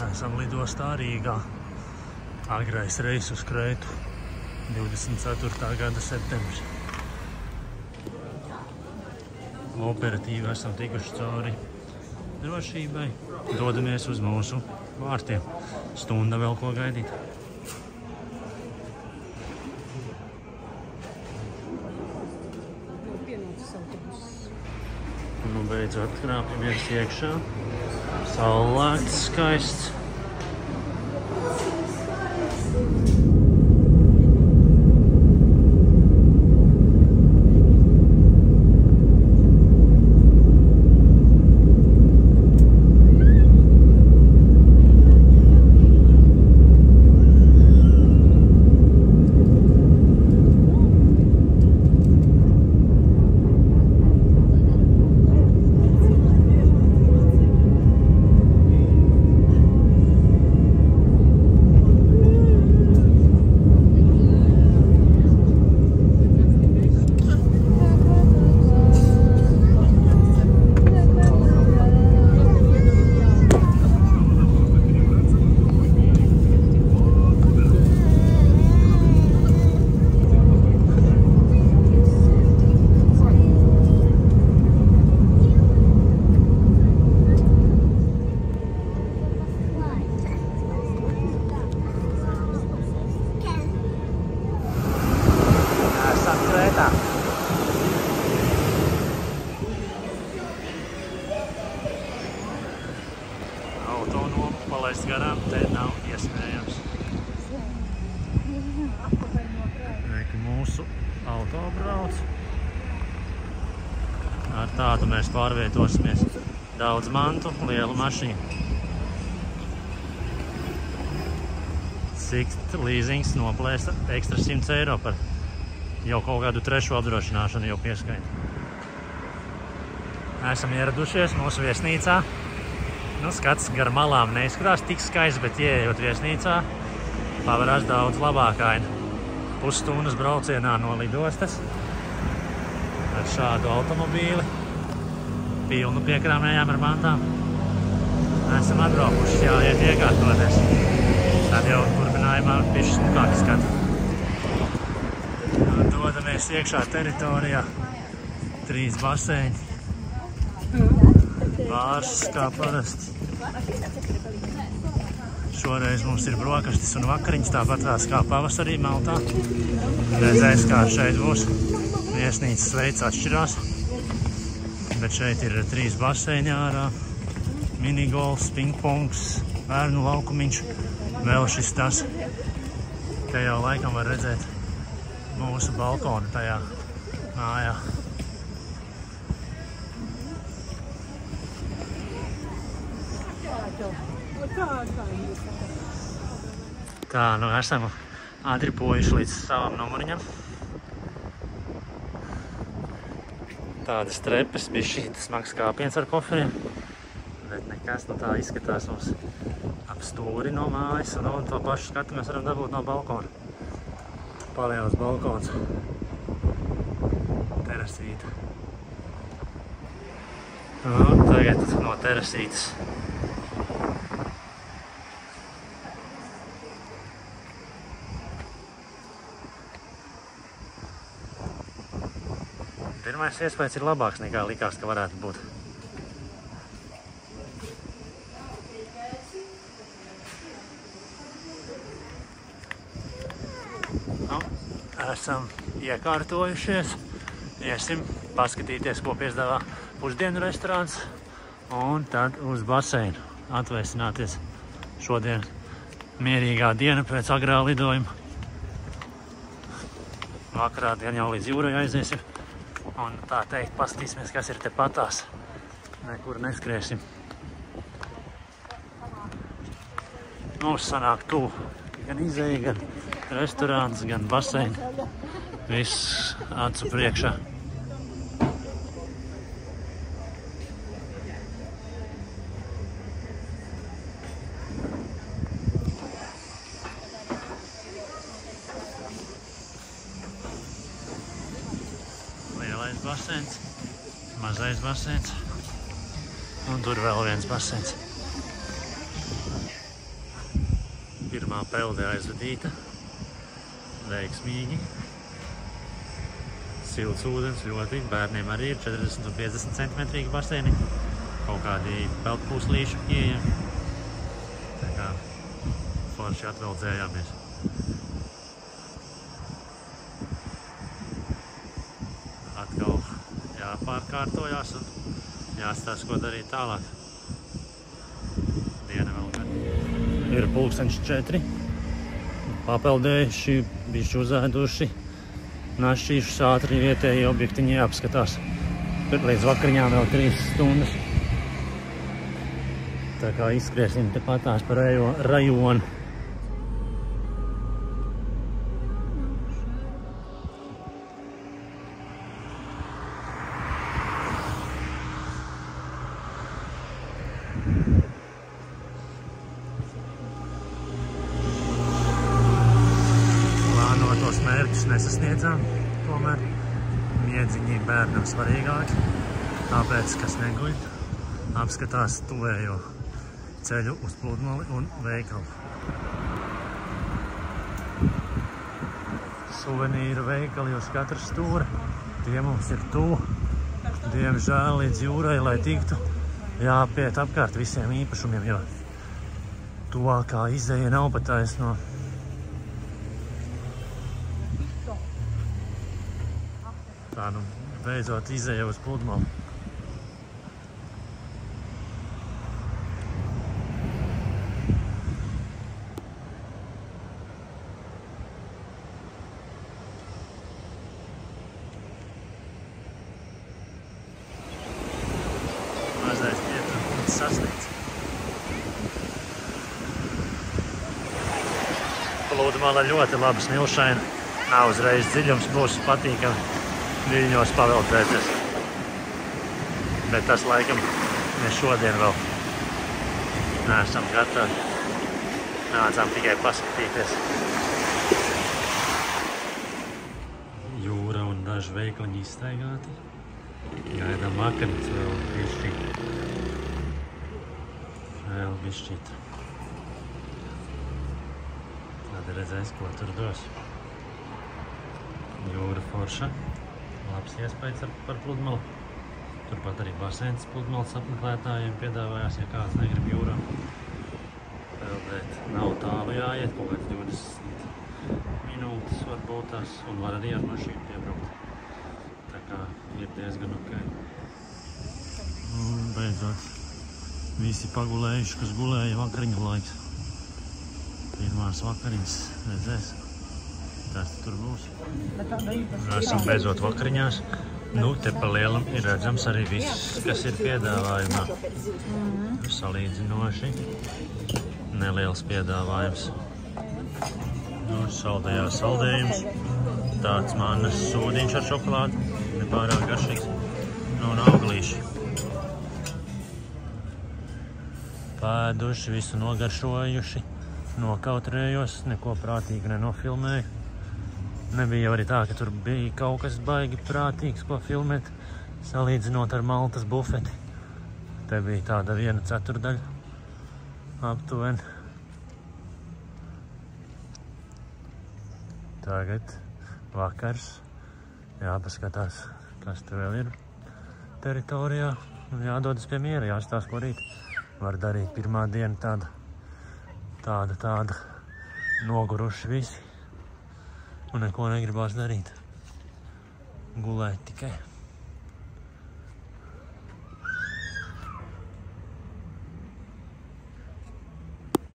Esam lidostā Rīgā. Agrais reis uz Kreitu. 24. gada septembris. Operatīvi esam tikuši cauri drošībai. Dodamies uz mūsu vārtiem. Stunda vēl ko gaidīt. Nu, beidzot krāpjamies iekšā. Saulēkts, skaists. Autonomu palaist garām, te nav iespējams. Reku mūsu auto brauc. Ar tādu mēs pārvietosimies. Daudz mantu, liela mašīna. Sixt leasings noplēsta ekstra 100 eiro par jau kaut kādu trešo apdrošināšanu jau pieskaita. Esam ieradušies mūsu viesnīcā. Nu, skats gar malām neizskatās tik skaists, bet ieejot viesnīcā, pavarās daudz labākaina. Pusstundas braucienā no lidostas ar šādu automobīli. Pilnu piekrāmējām ar mantām. Esam atbraukuši, jāiet iekārtoties. Tad jau turpinājumā bišķi smukāki skatu. Dodamies iekšā teritorijā. 3 baseini. Bārs, kā parasti. Šoreiz mums ir brokastis un vakariņas, tāpat kā pavasarī Maltā. Redzēs, kā šeit būs. Viesnīcas veids atšķirās. Bet šeit ir 3 baseini ārā. Minigolfs, pingpongs, bērnu laukumiņš. Vēl šis tas. Te jau laikam var redzēt mūsu balkonu tajā mājā. Tā, nu esam atripojuši līdz savam numuriņam. Tādas trepes, bišķītas smags kāpiens ar koferiem. Bet nekas, nu tā izskatās mums ap stūri no mājas. Un to pašu skatu mēs varam dabūt no balkona. Paliels balkons. Terasīta. Un tagad no terasītas. Pirmais iespējas ir labāks nekā likās, ka varētu būt. Nu, esam iekārtojušies. Iesim paskatīties, ko piedāvā pusdienu restorāns. Un tad uz baseinu atvēsināties. Šodien mierīgā diena pēc agrā lidojuma. Vakarā dien jau līdz jūrai aiziesim. Un tā teikt, paskatīsimies, kas ir te patās. Nekur neskriesim. Mums sanāk tuvu gan izeja, gan restorāns, gan baseini. Viss acu priekšā. Lielais baseins, mazais baseins un tur vēl viens baseins. Pirmā pelde aizvadīta. Veiksmīgi. Silts ūdens ļoti. Bērniem arī ir 40 un 50 centimetrīgi baseini. Kaut kādi peldpūslīši pieejami. Tā kā forši atveldzējāmies. Atkal jāpārkārtojās un jāstāsta, ko darīt tālāk. Diena vēl gan. Ir 4:00. Papeldējuši, bišķi uzēduši, našķīšus ātri vietēji objektiņi jāapskatās. Līdz vakariņām vēl 3 stundas. Tā kā izskriesim te patās par rajonu. Plānotos mērķus nesasniedzām, tomēr miedziņi bērnam svarīgāki, tāpēc, kas neguļ, apskatās tuvējo ceļu uz pludmali un veikalu. Suvenīru veikali uz katra stūra, tie mums ir tuvu. Diemžēl līdz jūrai, lai tiktu, jāapiet apkārt visiem īpašumiem, jo tuvākā izeja nav pa taisno. Tā nu beidzot izeja uz pludmali. Mazais pietrūkums sasniegts. Pludmale ļoti labi smilšaina, nav uzreiz dziļums, būs patīkami viļņos paveldzēties. Bet tas laikam ne šodien vēl neesam gatavi. Nācām tikai paskatīties. Jūra un daži veikliņi izstaigāti. Gaidām vakariņas vēl bišķīt. Vēl bišķīt. Tad redzēs, ko tur dos. Jūra forša. Labs iespējas par pludmali. Turpat arī baseins pludmalas apmeklētājiem piedāvājās, ja kāds negrib jūrā peldēt. Nav tālu jāiet, kaut kāds 20 minūtes varbūt tās, un var arī ar mašīnu piebraukt. Tā kā ir diezgan ok. Un beidzot, visi pagulējuši, kas gulēja, vakariņu laiks. Pirmās vakariņas redzēs. Tas tur būs. Esam beidzot vakariņās. Nu, te pa lielam ir redzams arī viss, kas ir piedāvājumā. Salīdzinoši neliels piedāvājums. Nu, saldējās saldējums. Tāds mannas sūdiņš ar šokolādi. Nepārāk garšīgs. Nu, un auglīši. Pēduši, visu nogaršojuši. Nokautrējos, neko prātīgi nenofilmēju. Nebija jau arī tā, ka tur bija kaut kas baigi prātīgs, ko filmēt, salīdzinot ar Maltas bufeti. Te bija tāda 1/4 aptuveni. Tagad vakars. Jāpaskatās, kas te vēl ir teritorijā. Un jādodas pie miera, jāstāsta, ko rīt var darīt. Pirmā diena tāda noguruši visi. Un neko negribās darīt. Gulēt tikai.